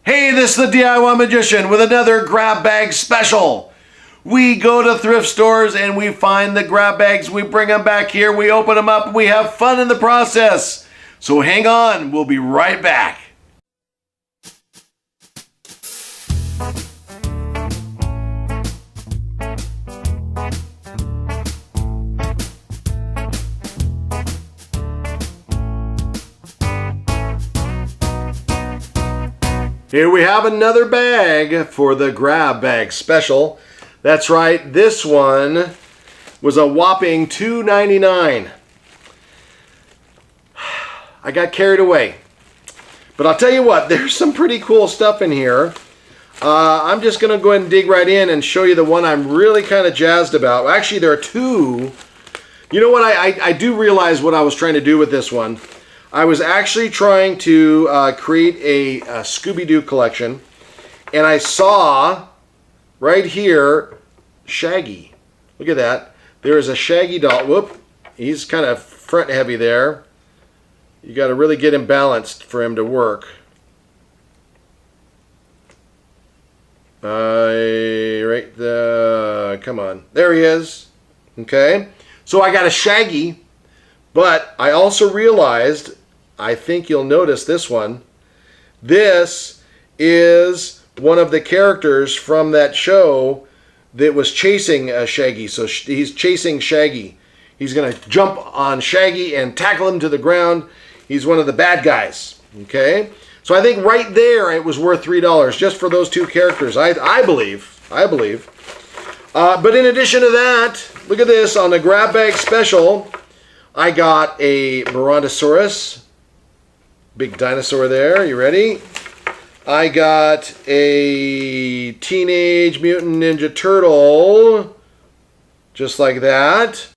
Hey, this is the DIY Magician with another grab bag special. We go to thrift stores and we find the grab bags, we bring them back here, we open them up, and we have fun in the process. So hang on, we'll be right back. Here we have another bag for the grab bag special. That's right, this one was a whopping $2.99. I got carried away. But I'll tell you what, there's some pretty cool stuff in here. I'm just going to go ahead and dig right in and show you the one I'm really kind of jazzed about. Actually, there are two. You know what, I do realize what I was trying to do with this one. I was actually trying to create a Scooby-Doo collection, and I saw right here Shaggy. Look at that. There is a Shaggy doll. Whoop. He's kind of front heavy there. You got to really get him balanced for him to work. Right there. Come on. There he is. Okay. So I got a Shaggy, but I also realized, I think you'll notice this one. This is one of the characters from that show that was chasing Shaggy. So he's chasing Shaggy. He's going to jump on Shaggy and tackle him to the ground. He's one of the bad guys. Okay? So I think right there it was worth $3 just for those two characters. I believe. But in addition to that, look at this. On the grab bag special, I got a Brontosaurus. Big dinosaur there. You ready? I got a Teenage Mutant Ninja Turtle. Just like that.